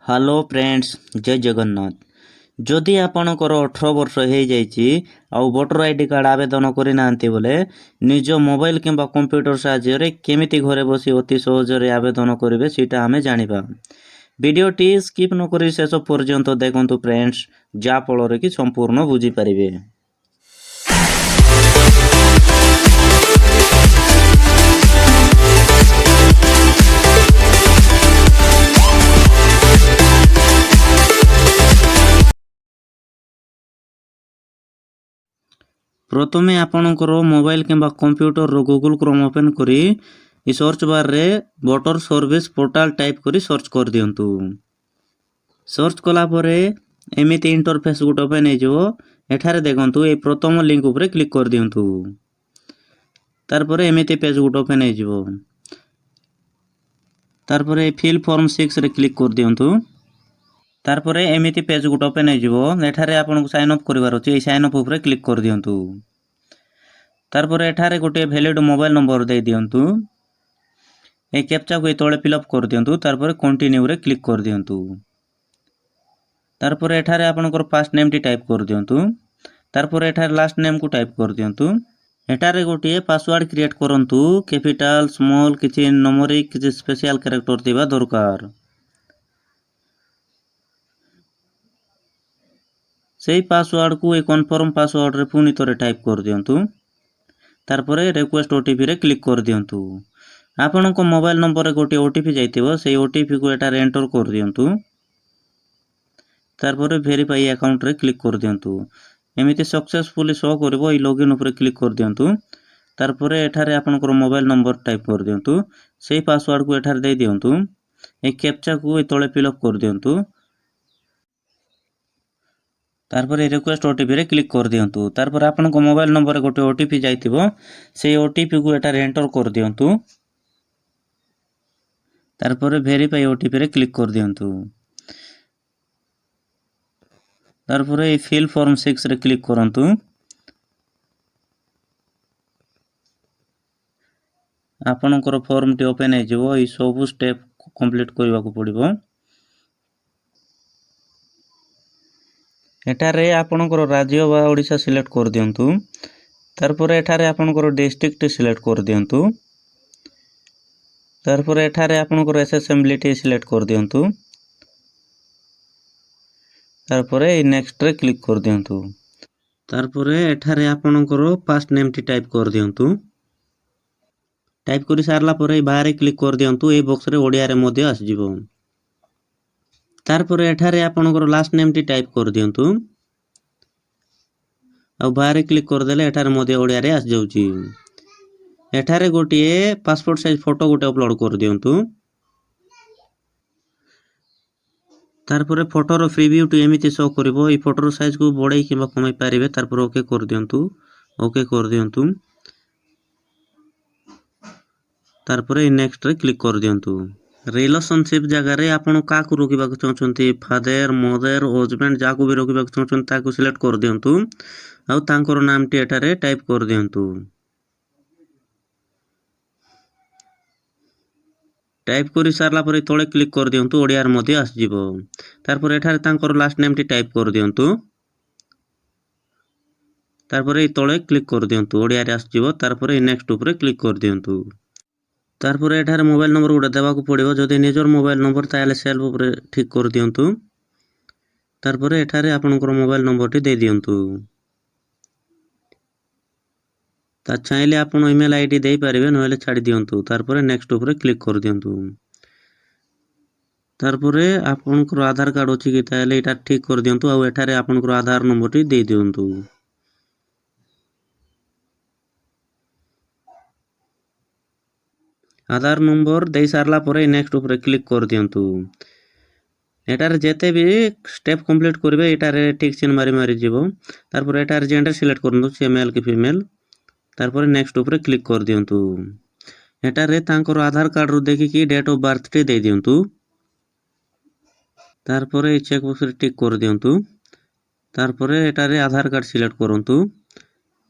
Hello friends, ଜୟ ଜଗନ୍ନାଥ। ଯଦି ଆପଣଙ୍କର 18 ବର୍ଷ ହେଇଯାଇଛି ଆଉ ଭୋଟର ଆଇ ଡି କାର୍ଡ଼ ଆବେଦନ କରିନାହାନ୍ତି ବୋଲେ ନିଜ ମୋବାଇଲ କିମ୍ବା କମ୍ପ୍ୟୁଟର ସାହାଯ୍ୟରେ କେମିତି ଘରେ ବସି ଅତି ସହଜରେ ଆବେଦନ କରିବେ ସେଇଟା ଆମେ ଜାଣିବା। ଭିଡ଼ିଓଟି ସ୍କିପ୍ ନକରି ଶେଷ ପର୍ଯ୍ୟନ୍ତ ଦେଖନ୍ତୁ ଫ୍ରେଣ୍ଡସ୍, ଯାହାଫଳରେ କି ସମ୍ପୂର୍ଣ୍ଣ ବୁଝିପାରିବେ। ପ୍ରଥମେ ଆପଣଙ୍କର ମୋବାଇଲ କିମ୍ବା କମ୍ପ୍ୟୁଟରର ଗୁଗଲ କ୍ରୋମ୍ ଓପେନ୍ କରି ସର୍ଚ୍ଚ ବାର୍ରେ ଭୋଟର ସର୍ଭିସ୍ ପୋର୍ଟାଲ ଟାଇପ୍ କରି ସର୍ଚ୍ଚ କରିଦିଅନ୍ତୁ। ସର୍ଚ୍ଚ କଲା ପରେ ଏମିତି ଇଣ୍ଟରଫେସ୍ ଗୋଟେ ଓପେନ୍ ହେଇଯିବ। ଏଠାରେ ଦେଖନ୍ତୁ ଏଇ ପ୍ରଥମ ଲିଙ୍କ ଉପରେ କ୍ଲିକ୍ କରିଦିଅନ୍ତୁ। ତାରପରେ ଏମିତି ପେଜ୍ ଗୋଟେ ଓପେନ୍ ହେଇଯିବ। ତାରପରେ ଫିଲ୍ ଫର୍ମ 6ରେ କ୍ଲିକ୍ କରିଦିଅନ୍ତୁ। ତାରପରେ ଏମିତି ପେଜ୍ ଗୋଟେ ଓପେନ୍ ହେଇଯିବ। ଏଠାରେ ଆପଣଙ୍କୁ ସାଇନ୍ ଅପ୍ କରିବାର ଅଛି। এই ସାଇନ୍ ଅପ୍ ଉପରେ କ୍ଲିକ୍ କରିଦିଅନ୍ତୁ। ତାରପରେ ଏଠାରେ ଗୋଟିଏ ଭ୍ୟାଲିଡ୍ ମୋବାଇଲ ନମ୍ବର ଦେଇ ଦିଅନ୍ତୁ। এই କ୍ୟାପ୍ଚାକୁ এই ତଳେ ଫିଲ୍ଅପ୍ କରିଦିଅନ୍ତୁ। ତାରପରେ କଣ୍ଟିନ୍ୟୁରେ କ୍ଲିକ୍ କରିଦିଅନ୍ତୁ। ତାରପରେ ଏଠାରେ ଆପଣଙ୍କର ଫାର୍ଷ୍ଟ ନେମ୍ଟି ଟାଇପ୍ କରିଦିଅନ୍ତୁ। ତାରପରେ ଏଠାରେ ଲାଷ୍ଟ ନେମ୍କୁ ଟାଇପ୍ କରିଦିଅନ୍ତୁ। ଏଠାରେ ଗୋଟିଏ ପାସୱାର୍ଡ଼ କ୍ରିଏଟ୍ କରନ୍ତୁ। କ୍ୟାପିଟାଲ, ସ୍ମଲ୍, କିଛି ନମ୍ବରିକ୍, କିଛି ସ୍ପେଶିଆଲ କ୍ୟାରେକ୍ଟର ଥିବା ଦରକାର। সেই ପାସୱାର୍ଡ଼କୁ এই କନଫର୍ମ ପାସୱାର୍ଡ଼ରେ ପୁଣି ଥରେ ଟାଇପ୍ କରିଦିଅନ୍ତୁ। ତାରପରେ ରିକ୍ୱେଷ୍ଟ ଓଟିପିରେ କ୍ଲିକ୍ କରିଦିଅନ୍ତୁ। ଆପଣଙ୍କ ମୋବାଇଲ ନମ୍ବରରେ ଗୋଟିଏ ଓଟିପି ଯାଇଥିବ, ସେହି ଓଟିପିକୁ ଏଠାରେ ଏଣ୍ଟର କରିଦିଅନ୍ତୁ। ତାରପରେ ଭେରିଫାଇ ଆକାଉଣ୍ଟରେ କ୍ଲିକ୍ କରିଦିଅନ୍ତୁ। ଏମିତି ସକ୍ସେସଫୁଲି ଶୋ କରିବ। এই ଲଗଇନ୍ ଉପରେ କ୍ଲିକ୍ କରିଦିଅନ୍ତୁ। ତାରପରେ ଏଠାରେ ଆପଣଙ୍କର ମୋବାଇଲ ନମ୍ବର ଟାଇପ୍ କରିଦିଅନ୍ତୁ। ସେହି ପାସୱାର୍ଡ଼କୁ ଏଠାରେ ଦେଇ ଦିଅନ୍ତୁ। এই କ୍ୟାପ୍ଚାକୁ এই ତଳେ ଫିଲ୍ଅପ୍ କରିଦିଅନ୍ତୁ। ତାରପରେ ରିକ୍ୱେଷ୍ଟ ଓଟିପିରେ କ୍ଲିକ୍ କରିଦିଅନ୍ତୁ। ତାରପରେ ଆପଣଙ୍କ ମୋବାଇଲ ନମ୍ବରରେ ଗୋଟେ ଓଟିପି ଯାଇଥିବ, ସେହି ଓଟିପିକୁ ଏଠାରେ ଏଣ୍ଟର କରିଦିଅନ୍ତୁ। ତାରପରେ ଭେରିଫାଇ ଓଟିପିରେ କ୍ଲିକ୍ କରିଦିଅନ୍ତୁ। ତାରପରେ এই ଫିଲ୍ ଫର୍ମ 6ରେ କ୍ଲିକ୍ କରନ୍ତୁ। ଆପଣଙ୍କର ଫର୍ମଟି ଓପେନ୍ ହେଇଯିବ। এই ସବୁ ଷ୍ଟେପ୍ କମ୍ପ୍ଲିଟ୍ କରିବାକୁ ପଡ଼ିବ। ଏଠାରେ ଆପଣଙ୍କର ରାଜ୍ୟ ବା ଓଡ଼ିଶା ସିଲେକ୍ଟ କରିଦିଅନ୍ତୁ। ତାରପରେ ଏଠାରେ ଆପଣଙ୍କର ଡିଷ୍ଟ୍ରିକ୍ଟ ସିଲେକ୍ଟ କରିଦିଅନ୍ତୁ। ତାରପରେ ଏଠାରେ ଆପଣଙ୍କର ଏସେସେମ୍ବଲିଟି ସିଲେକ୍ଟ କରିଦିଅନ୍ତୁ। ତାରପରେ এই ନେକ୍ସଟରେ କ୍ଲିକ୍ କରିଦିଅନ୍ତୁ। ତାରପରେ ଏଠାରେ ଆପଣଙ୍କର ଫାର୍ଷ୍ଟ ନେମ୍ଟି ଟାଇପ୍ କରିଦିଅନ୍ତୁ। ଟାଇପ୍ କରି ସାରିଲା ପରେ ବାହାରେ କ୍ଲିକ୍ କରିଦିଅନ୍ତୁ। এই ବକ୍ସରେ ଓଡ଼ିଆରେ ମଧ୍ୟ ଆସିଯିବ। ତାରପରେ ଏଠାରେ ଆପଣଙ୍କର ଲାଷ୍ଟ ନେମ୍ଟି ଟାଇପ୍ କରିଦିଅନ୍ତୁ। ଆଉ ବାହାରେ କ୍ଲିକ୍ କରିଦେଲେ ଏଠାରେ ମଧ୍ୟ ଓଡ଼ିଆରେ ଆସିଯାଉଛି। ଏଠାରେ ଗୋଟିଏ ପାସପୋର୍ଟ ସାଇଜ୍ ଫଟୋ ଗୋଟେ ଅପଲୋଡ଼ କରିଦିଅନ୍ତୁ। ତାରପରେ ଫଟୋର ପ୍ରିଭ୍ୟୁଟି ଏମିତି ଶୋ କରିବ। এই ଫଟୋର ସାଇଜ୍କୁ ବଢ଼େଇ କିମ୍ବା କମାଇ ପାରିବେ। ତାରପରେ ଓକେ କରିଦିଅନ୍ତୁ। ଓକେ କରିଦିଅନ୍ତୁ। ତାରପରେ ନେକ୍ସଟରେ କ୍ଲିକ୍ କରିଦିଅନ୍ତୁ। ରିଲେସନସିପ୍ ଜାଗାରେ ଆପଣ କାହାକୁ ରଖିବାକୁ ଚାହୁଁଛନ୍ତି, ଫାଦର, ମଦର, ହଜବେଣ୍ଡ, ଯାହାକୁ ବି ରଖିବାକୁ ଚାହୁଁଛନ୍ତି ତାକୁ ସିଲେକ୍ଟ କରିଦିଅନ୍ତୁ। ଆଉ ତାଙ୍କର ନାମଟି ଏଠାରେ ଟାଇପ୍ କରିଦିଅନ୍ତୁ। ଟାଇପ୍ କରି ସାରିଲା ପରେ ତଳେ କ୍ଲିକ୍ କରିଦିଅନ୍ତୁ। ଓଡ଼ିଆରେ ମଧ୍ୟ ଆସିଯିବ। ତାରପରେ ଏଠାରେ ତାଙ୍କର ଲାଷ୍ଟ ନେମ୍ଟି ଟାଇପ୍ କରିଦିଅନ୍ତୁ। ତାରପରେ ତଳେ କ୍ଲିକ୍ କରିଦିଅନ୍ତୁ। ଓଡ଼ିଆରେ ଆସିଯିବ। ତାରପରେ ନେକ୍ସଟ ଉପରେ କ୍ଲିକ୍ କରିଦିଅନ୍ତୁ। ତାରପରେ ଏଠାରେ ମୋବାଇଲ ନମ୍ବର ଗୋଟେ ଦେବାକୁ ପଡ଼ିବ। ଯଦି ନିଜର ମୋବାଇଲ ନମ୍ବର ତାହେଲେ ସେଲ୍ଫ ଉପରେ ଠିକ୍ କରିଦିଅନ୍ତୁ। ତାରପରେ ଏଠାରେ ଆପଣଙ୍କର ମୋବାଇଲ ନମ୍ବରଟି ଦେଇ ଦିଅନ୍ତୁ। ତା ଚାହିଁଲେ ଆପଣ ଇମେଲ୍ ଆଇଡି ଦେଇପାରିବେ, ନହେଲେ ଛାଡ଼ି ଦିଅନ୍ତୁ। ତାରପରେ ନେକ୍ସଟ ଉପରେ କ୍ଲିକ୍ କରିଦିଅନ୍ତୁ। ତାରପରେ ଆପଣଙ୍କର ଆଧାର କାର୍ଡ଼ ଅଛି କି ତାହେଲେ ଏଇଟା ଠିକ୍ କରିଦିଅନ୍ତୁ। ଆଉ ଏଠାରେ ଆପଣଙ୍କର ଆଧାର ନମ୍ବରଟି ଦେଇ ଦିଅନ୍ତୁ। ଆଧାର ନମ୍ବର ଦେଇ ସାରିଲା ପରେ ନେକ୍ସଟ ଉପରେ କ୍ଲିକ୍ କରିଦିଅନ୍ତୁ। ଏଠାରେ ଯେତେ ବି ଷ୍ଟେପ୍ କମ୍ପ୍ଲିଟ୍ କରିବେ ଏଠାରେ ଠିକ୍ ଚିହ୍ନ ମାରି ଯିବ। ତାରପରେ ଏଠାରେ ଜେଣ୍ଡର ସିଲେକ୍ଟ କରନ୍ତୁ, ସେ ମେଲ୍ କି ଫିମେଲ୍। ତାରପରେ ନେକ୍ସଟ ଉପରେ କ୍ଲିକ୍ କରିଦିଅନ୍ତୁ। ଏଠାରେ ତାଙ୍କର ଆଧାର କାର୍ଡ଼ରୁ ଦେଖିକି ଡେଟ୍ ଅଫ୍ ବାର୍ଥଟି ଦେଇ ଦିଅନ୍ତୁ। ତାରପରେ এই ଚେକ୍ ବକ୍ସରେ ଟିକ୍ କରିଦିଅନ୍ତୁ। ତାରପରେ ଏଠାରେ ଆଧାର କାର୍ଡ଼ ସିଲେକ୍ଟ କରନ୍ତୁ।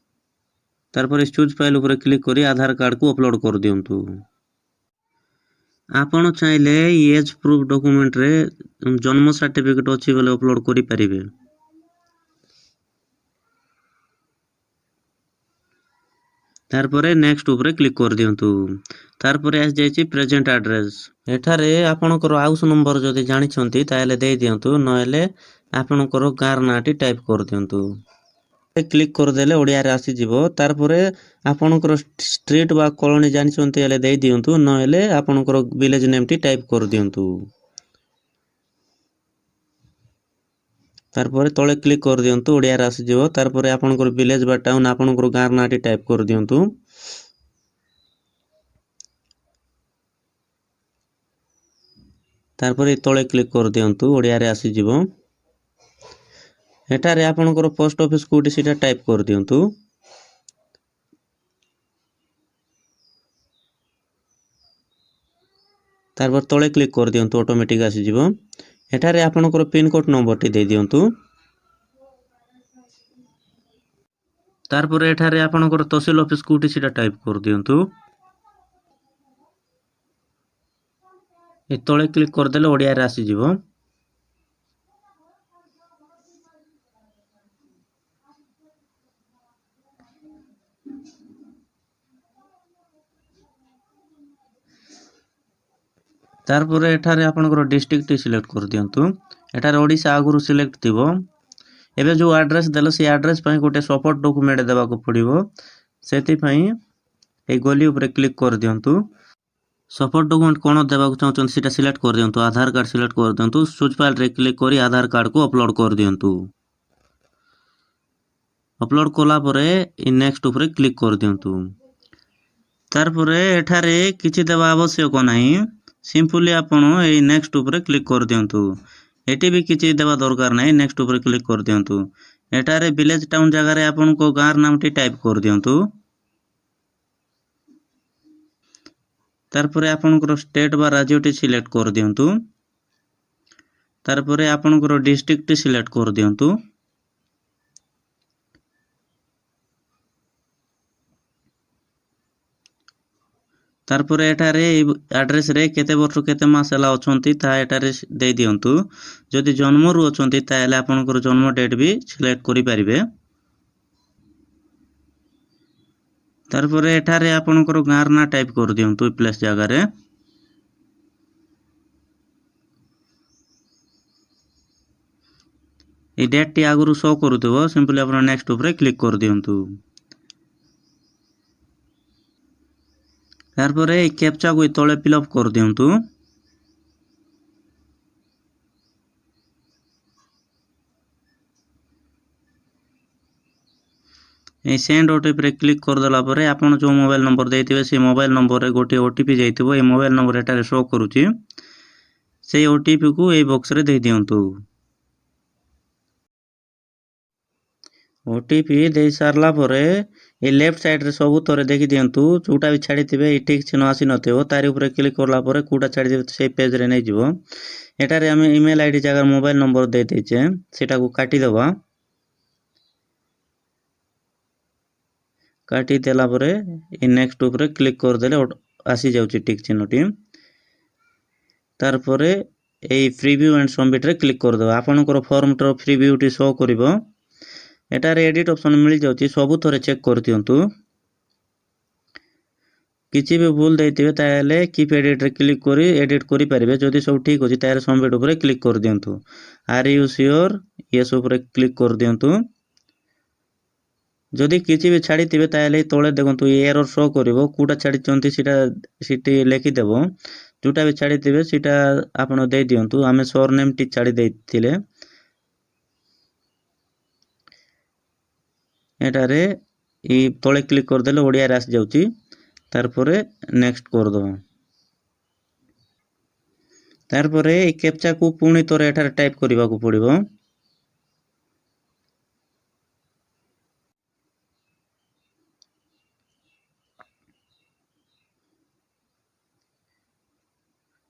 ତାରପରେ ଚୁଜ୍ ଫାଇଲ୍ ଉପରେ କ୍ଲିକ୍ କରି ଆଧାର କାର୍ଡ଼କୁ ଅପଲୋଡ଼ କରିଦିଅନ୍ତୁ। ଆପଣ ଚାହିଁଲେ ଏଜ୍ ପ୍ରୁଫ୍ ଡକୁମେଣ୍ଟରେ ଜନ୍ମ ସାର୍ଟିଫିକେଟ୍ ଅଛି ବୋଲେ ଅପଲୋଡ଼ କରିପାରିବେ। ତାରପରେ ନେକ୍ସଟ ଉପରେ କ୍ଲିକ୍ କରିଦିଅନ୍ତୁ। ତାରପରେ ଆସିଯାଇଛି ପ୍ରେଜେଣ୍ଟ ଆଡ୍ରେସ୍। ଏଠାରେ ଆପଣଙ୍କର ହାଉସ୍ ନମ୍ବର ଯଦି ଜାଣିଛନ୍ତି ତାହେଲେ ଦେଇଦିଅନ୍ତୁ, ନହେଲେ ଆପଣଙ୍କର ଗାଁର ନାଁଟି ଟାଇପ୍ କରିଦିଅନ୍ତୁ। କ୍ଲିକ୍ କରିଦେଲେ ଓଡ଼ିଆରେ ଆସିଯିବ। ତାରପରେ ଆପଣଙ୍କର ଷ୍ଟ୍ରିଟ୍ ବା କଲୋନୀ ଜାଣିଛନ୍ତି ହେଲେ ଦେଇଦିଅନ୍ତୁ, ନହେଲେ ଆପଣଙ୍କର ଭିଲେଜ ନେମ୍ଟି ଟାଇପ୍ କରିଦିଅନ୍ତୁ। ତାରପରେ ତଳେ କ୍ଲିକ୍ କରିଦିଅନ୍ତୁ, ଓଡ଼ିଆରେ ଆସିଯିବ। ତାରପରେ ଆପଣଙ୍କର ଭିଲେଜ ବା ଟାଉନ୍ ଆପଣଙ୍କର ଗାଁର ନାଁଟି ଟାଇପ୍ କରିଦିଅନ୍ତୁ। ତାରପରେ ତଳେ କ୍ଲିକ୍ କରିଦିଅନ୍ତୁ, ଓଡ଼ିଆରେ ଆସିଯିବ। ଏଠାରେ ଆପଣଙ୍କର ପୋଷ୍ଟ ଅଫିସ୍ କୋଉଠି ସେଇଟା ଟାଇପ୍ କରିଦିଅନ୍ତୁ। ତାରପରେ ତଳେ କ୍ଲିକ୍ କରିଦିଅନ୍ତୁ, ଅଟୋମେଟିକ୍ ଆସିଯିବ। ଏଠାରେ ଆପଣଙ୍କର ପିନକୋଡ୍ ନମ୍ବରଟି ଦେଇଦିଅନ୍ତୁ। ତାରପରେ ଏଠାରେ ଆପଣଙ୍କର ତହସିଲ ଅଫିସ୍ କୋଉଠି ସେଇଟା ଟାଇପ୍ କରିଦିଅନ୍ତୁ। ଏ ତଳେ କ୍ଲିକ୍ କରିଦେଲେ ଓଡ଼ିଆରେ ଆସିଯିବ। ତାରପରେ ଏଠାରେ ଆପଣଙ୍କର ଡିଷ୍ଟ୍ରିକ୍ଟଟି ସିଲେକ୍ଟ କରିଦିଅନ୍ତୁ। ଏଠାରେ ଓଡ଼ିଶା ଆଗରୁ ସିଲେକ୍ଟ ଥିବ। ଏବେ ଯେଉଁ ଆଡ୍ରେସ୍ ଦେଲ ସେ ଆଡ୍ରେସ୍ ପାଇଁ ଗୋଟେ ସପୋର୍ଟ ଡକୁମେଣ୍ଟ ଦେବାକୁ ପଡ଼ିବ। ସେଥିପାଇଁ এই ଗଲି ଉପରେ କ୍ଲିକ୍ କରିଦିଅନ୍ତୁ। ସପୋର୍ଟ ଡକୁମେଣ୍ଟ କ'ଣ ଦେବାକୁ ଚାହୁଁଛନ୍ତି ସେଇଟା ସିଲେକ୍ଟ କରିଦିଅନ୍ତୁ। ଆଧାର କାର୍ଡ଼ ସିଲେକ୍ଟ କରିଦିଅନ୍ତୁ। ସୁଜ୍ ଫାଇଲ୍ରେ କ୍ଲିକ୍ କରି ଆଧାର କାର୍ଡ଼କୁ ଅପଲୋଡ଼ କରିଦିଅନ୍ତୁ। ଅପଲୋଡ଼ କଲା ପରେ ନେକ୍ସଟ ଉପରେ କ୍ଲିକ୍ କରିଦିଅନ୍ତୁ। ତାରପରେ ଏଠାରେ କିଛି ଦେବା ଆବଶ୍ୟକ ନାହିଁ। ସିମ୍ପଲି ଆପଣ ଏଇ ନେକ୍ସଟ ଉପରେ କ୍ଲିକ୍ କରିଦିଅନ୍ତୁ। ଏଠି ବି କିଛି ଦେବା ଦରକାର ନାହିଁ। ନେକ୍ସଟ ଉପରେ କ୍ଲିକ୍ କରିଦିଅନ୍ତୁ। ଏଠାରେ ଭିଲେଜ ଟାଉନ୍ ଜାଗାରେ ଆପଣଙ୍କ ଗାଁର ନାମଟି ଟାଇପ୍ କରିଦିଅନ୍ତୁ। ତାରପରେ ଆପଣଙ୍କର ଷ୍ଟେଟ୍ ବା ରାଜ୍ୟଟି ସିଲେକ୍ଟ କରିଦିଅନ୍ତୁ। ତାରପରେ ଆପଣଙ୍କର ଡିଷ୍ଟ୍ରିକ୍ଟଟି ସିଲେକ୍ଟ କରିଦିଅନ୍ତୁ। ତାରପରେ ଏଠାରେ ଏଇ ଆଡ୍ରେସରେ କେତେ ବର୍ଷ କେତେ ମାସ ହେଲା ଅଛନ୍ତି ତାହା ଏଠାରେ ଦେଇଦିଅନ୍ତୁ। ଯଦି ଜନ୍ମରୁ ଅଛନ୍ତି ତାହେଲେ ଆପଣଙ୍କର ଜନ୍ମ ଡେଟ୍ ବି ସିଲେକ୍ଟ କରିପାରିବେ। ତାରପରେ ଏଠାରେ ଆପଣଙ୍କର ଗାଁର ନାଁ ଟାଇପ୍ କରିଦିଅନ୍ତୁ ପ୍ଲେସ୍ ଜାଗାରେ। এই ଡେଟ୍ଟି ଆଗରୁ ଶୋ କରୁଥିବ, ସିମ୍ପଲି ଆପଣ ନେକ୍ସଟ ଉପରେ କ୍ଲିକ୍ କରିଦିଅନ୍ତୁ। ତାରପରେ এই କ୍ୟାପଚାକୁ ତଳେ ଫିଲ୍ଅପ୍ କରିଦିଅନ୍ତୁ। এই ସେଣ୍ଡ ଓଟିପିରେ କ୍ଲିକ୍ କରିଦେଲା ପରେ ଆପଣ ଯେଉଁ ମୋବାଇଲ ନମ୍ବର ଦେଇଥିବେ ସେ ମୋବାଇଲ ନମ୍ବରରେ ଗୋଟିଏ ଓଟିପି ଯାଇଥିବ। এই ମୋବାଇଲ ନମ୍ବର ଏଠାରେ ଶୋ କରୁଛି। ସେଇ ଓଟିପିକୁ এই ବକ୍ସରେ ଦେଇଦିଅନ୍ତୁ। ଓଟିପି ଦେଇ ସାରିଲା ପରେ এই ଲେଫ୍ଟ ସାଇଡ଼ରେ ସବୁ ଥରେ ଦେଖିଦିଅନ୍ତୁ। ଯେଉଁଟା ବି ଛାଡ଼ିଥିବେ ଏଇ ଟିକ୍ ଚିହ୍ନ ଆସିନଥିବ ତାରି ଉପରେ କ୍ଲିକ୍ କଲା ପରେ କେଉଁଟା ଛାଡ଼ିଥିବେ ସେଇ ପେଜ୍ରେ ନେଇଯିବ। ଏଠାରେ ଆମେ ଇମେଲ୍ ଆଇଡ଼ି ଜାଗାରେ ମୋବାଇଲ ନମ୍ବର ଦେଇଦେଇଛେ, ସେଟାକୁ କାଟିଦେବା। କାଟିଦେଲା ପରେ এই ନେକ୍ସଟ ଉପରେ କ୍ଲିକ୍ କରିଦେଲେ ଆସିଯାଉଛି ଟିକ୍ ଚିହ୍ନଟି। ତାରପରେ এই ପ୍ରିଭ୍ୟୁ ଆଣ୍ଡ ସବମିଟ୍ରେ କ୍ଲିକ୍ କରିଦେବା। ଆପଣଙ୍କର ଫର୍ମର ପ୍ରିଭ୍ୟୁଟି ଶୋ କରିବ। ଏଠାରେ ଏଡିଟ୍ ଅପସନ୍ ମିଳିଯାଉଛି, ସବୁଥରେ ଚେକ୍ କରିଦିଅନ୍ତୁ। କିଛି ବି ଭୁଲ ଦେଇଥିବେ ତାହେଲେ କିପ୍ ଏଡିଟ୍ରେ କ୍ଲିକ୍ କରି ଏଡିଟ୍ କରିପାରିବେ। ଯଦି ସବୁ ଠିକ୍ ଅଛି ତାହେଲେ ସବମିଟ୍ ଉପରେ କ୍ଲିକ୍ କରିଦିଅନ୍ତୁ। ଆର୍ ୟୁ ସିଓର ୟେସ୍ ଉପରେ କ୍ଲିକ୍ କରିଦିଅନ୍ତୁ। ଯଦି କିଛି ବି ଛାଡ଼ିଥିବେ ତାହେଲେ ତଳେ ଦେଖନ୍ତୁ ଏରର ଶୋ କରିବ। କେଉଁଟା ଛାଡ଼ିଛନ୍ତି ସେଇଟା ସେଠି ଲେଖିଦେବ। ଯେଉଁଟା ବି ଛାଡ଼ିଥିବେ ସେଇଟା ଆପଣ ଦେଇଦିଅନ୍ତୁ। ଆମେ ସରନେମ୍ଟି ଛାଡ଼ି ଦେଇଥିଲେ। ଏଠାରେ এই ତଳେ କ୍ଲିକ୍ କରିଦେଲେ ଓଡ଼ିଆରେ ଆସିଯାଉଛି। ତାରପରେ ନେକ୍ସଟ କରିଦେବା। ତାରପରେ এই କ୍ୟାପଚାକୁ ପୁଣି ଥରେ ଏଠାରେ ଟାଇପ୍ କରିବାକୁ ପଡ଼ିବ।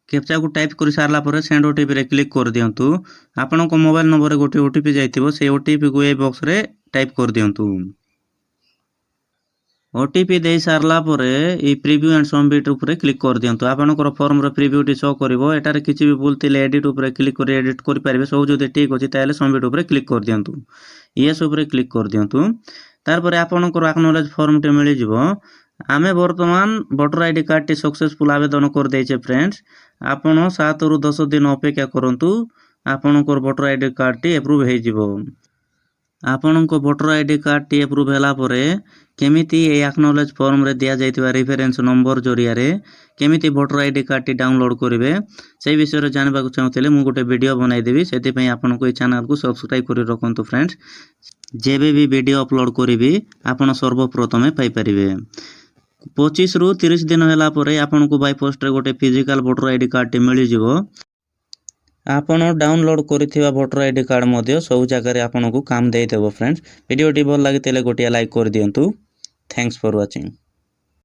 କ୍ୟାପଚାକୁ ଟାଇପ୍ କରି ସାରିଲା ପରେ ସେଣ୍ଡ ଓଟିପିରେ କ୍ଲିକ୍ କରିଦିଅନ୍ତୁ। ଆପଣଙ୍କ ମୋବାଇଲ ନମ୍ବରରେ ଗୋଟିଏ ଓଟିପି ଯାଇଥିବ, সেই ଓଟିପିକୁ এই ବକ୍ସରେ ଟାଇପ୍ କରିଦିଅନ୍ତୁ। ओटीपी दे सारला परे ई प्रिव्यू एंड सबमिट ऊपर क्लिक कर दियंतु आपनकर फॉर्म रो प्रिव्यूटी शो करिवो एटारे किछि भी भूल थिले एडिट ऊपर क्लिक कर एडिट कर पारिबे सब जदि ठीक अछि ताले सबमिट ऊपर क्लिक कर दियंतु यस ऊपर क्लिक कर दियंतु तार परे आपनकर एक्नॉलेज फॉर्म टे मिलि जिवो आमे वर्तमान voter ID card T successful आवेदन कर देइछे फ्रेंड्स आपण 7 रु 10 दिन अपेक्षा करंतु आपनकर वोटर आईडी कार्ड टी अप्रूव हे जिवो आपनको वोटर आईडी कार्ड टी अप्रूव होला परे केमिति ए एक्नॉलेज फॉर्म रे दिया जाइतबा रेफरेंस नंबर जरिया रे केमिति voter ID card T download करिवे से विषय रे जानबा को चाहतले मु गोटे वीडियो बनाई देबी सेति पई आपनको ए चैनल को सब्सक्राइब करि रखंतु फ्रेंड्स जेबे भी वीडियो अपलोड करिवि आपण सर्वप्रथमे पाई परिबे 25 रु 30 दिन होला परे आपनको बाय पोस्ट रे गोटे physical voter ID card T मिलि जिवो आपण डाउनलोड करिथिबा वोटर आईडी कार्ड मध्ये सब जगह रे आपनको काम देइ देबो फ्रेंड्स वीडियो टी भल लागि तेले गोटिया लाइक कर दियंतु थैंक्स फॉर वाचिंग।